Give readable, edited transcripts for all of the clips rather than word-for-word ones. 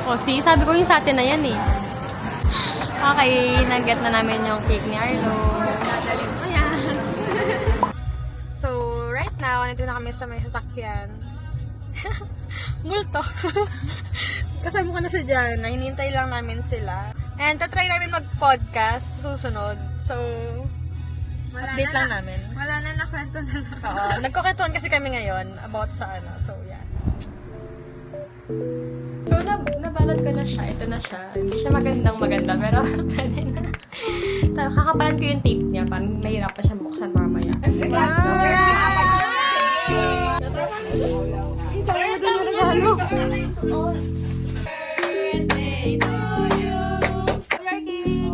O, see? Sabi ko yung sa atin na yan eh. Okay, nag-get na namin yung cake ni Arlo. Dadalhin mo yan. So, right now, nandito na kami sa may sasakyan. Multo. Kasama ko na si Jana. Hinintay lang namin sila. And tatry namin mag-podcast sa susunod. So, update lang namin. Wala na nakwento na lang. Oo. Nagkukwentuhan kasi kami ngayon about sa ano. So, yeah. So, nabalot ko na siya. Ito na siya. Hindi siya maganda, pero pwede na. So, kakapalan ko yung tape niya. Parang nahirap pa siya buksan mamaya. Birthday to you. Your cake.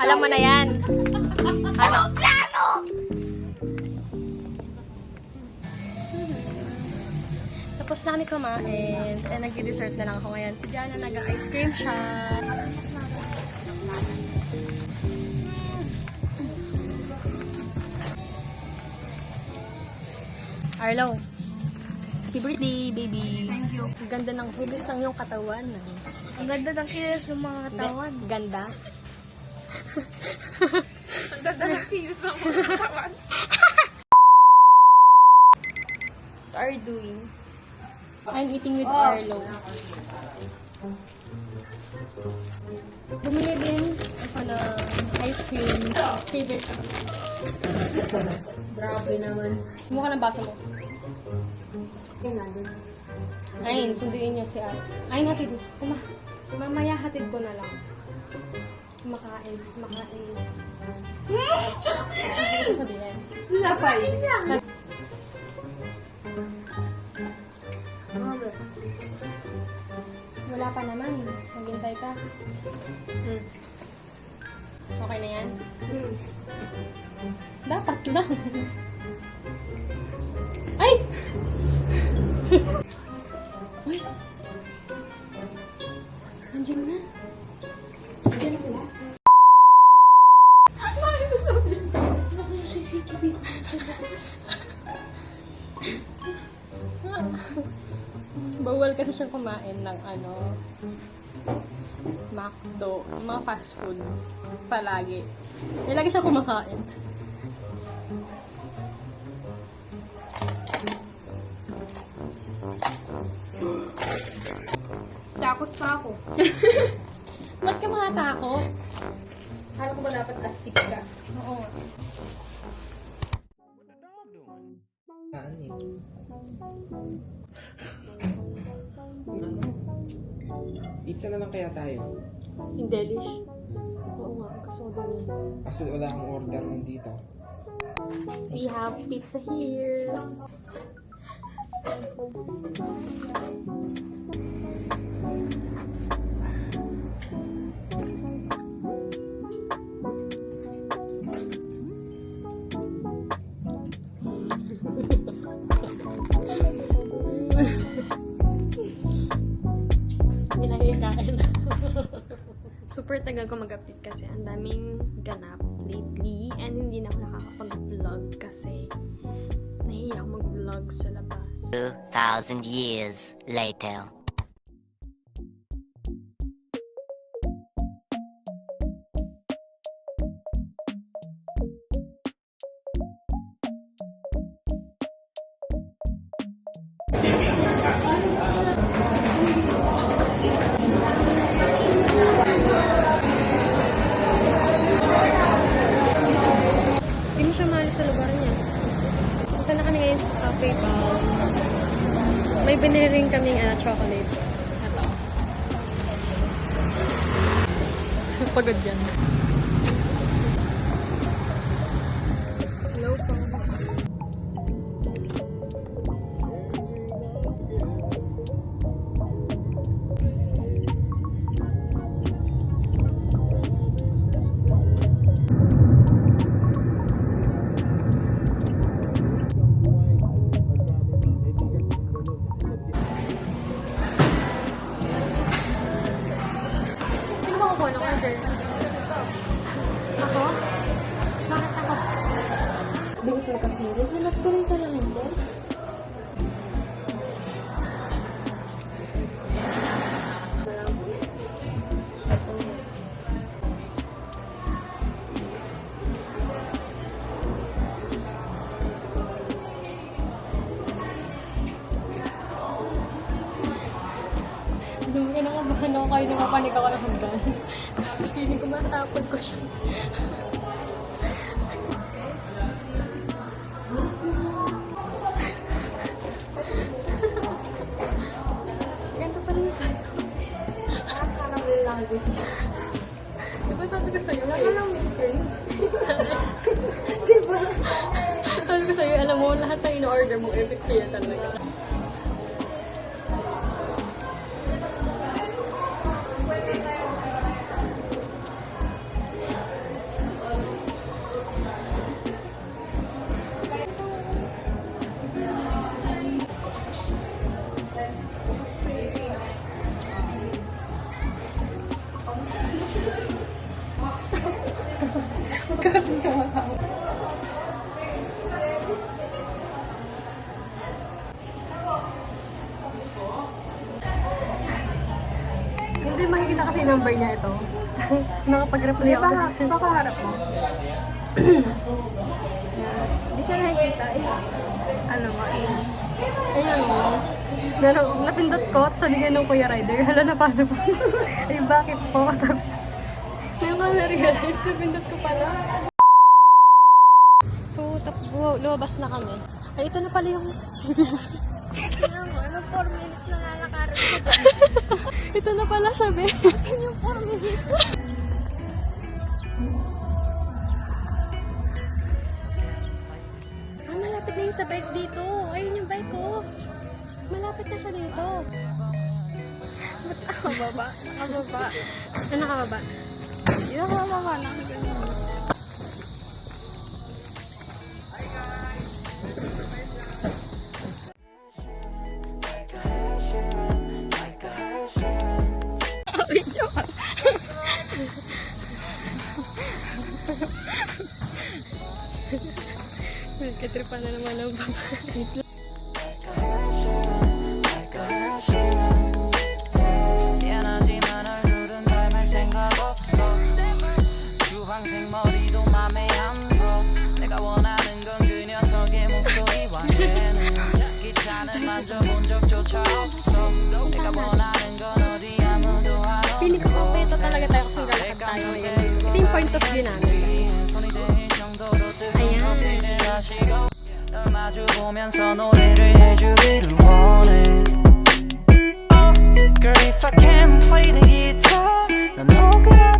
Alam mo na yan. Ano? Tapos na kami kumain. And nag-dessert na lang ako ngayon. Si Jana nag-ice cream siya. Arlo, happy birthday, baby. Thank you. Ang ganda ng hugis ng iyong katawan. Ang ganda ng kilos ng mga katawan. Ganda. Ang ganda ng kilos ng mga katawan. What are you doing? I'm eating with Arlo. Bumili din ako ng ice cream. Favorite siya. Grabe naman. Kumuha ka ng baso mo. Ayun, sunduin niyo si Ate. Ayun, hatid. Mamaya hatid ko na lang. Kumakain. Ano ko sabihin? Lapay. Wala pa naman. Maghintay ka. Okay na yan? Dapat lang. Ay! Uy! Andiyan na. Andiyan na sila. CCTV ko. Bawal kasi siyang kumain ng ano, McDo, mga fast food. Palagi. Lagi siya kumakain. Takot pa ako. Ba't ka makatakot? Kala ko ba dapat astig ka? Oo. Pizza na lang kaya tayo. In Delish. Oo nga, gusto ko din yun. Kaso wala akong order nun dito. We have pizza here. Pinahikain. Super tagal ko mag-update kasi ang daming ganap lately and hindi na ako nakakapag-vlog kasi nahiya ako mag-vlog sa labas. 2,000 years later. Hindi mo siya maalis sa lugar niya. Punta na kami ngayon sa cafe town. May binili rin kaming chocolate. Ito. Pagod yan. Hello po. Sino ba kukuha ng order? Pili, sinat ko rin sa lamin ko. Doon ka nakabahan ako kayo nakapanig ako ng hanggan. Tapos feeling ko matapod ko siya. Ganito pa rin tayo. Parang caramel language. Diba sabi ko sa'yo? Wala ka lang milk. Diba? Sabi ko sa'yo, alam mo, lahat ng in-order mo, epic kaya talaga. Magkakasing siya mga tao. Hindi makikita kasi yung number niya ito. Nakapag-reply Hindi, ako. baka harap mo. Yan. Hindi siya nakikita. Ano mo, Ayun yun. Napindot ko, tapos sabi ng Kuya Rider, hala na paano po? Ay, bakit po? Sabi. Ngayon ko na-realize, napindot ko pala. So, lumabas na kami. Ay, ito na pala yung CDS. Tingnan mo, ano 4 minutes na lalakarin ko dyan. Ito na pala siya, be. Saan yung 4 minutes? Ah, malapit na yung sa bike dito. Ayun yung bike ko. Malapit na siya dito. Ba't nakababa? Nakababa. Ano nakababa? Yung nakababa, nakagano. Nagkatripan na naman ang babae. 미안하지만 얼굴은 닮을 생각 없어 주황색 머리도 맘에 안 들어 내가 원하는 건 그 녀석의 목소리와 쟤는 기차는 만져본 적조차 없어 내가 원하는 건 어디 아무도 안 Pili ko 오는 pa ito 곳에 talaga tayo kasing galakad tayo ngayon. Ito yung point of view namin. 손이 될 정도로 뜨거운 Ayan. 커피를 마시고 널 마주 보면서 노래를 해주기를 원해 Girl, if I can play the guitar, 넌 오그라들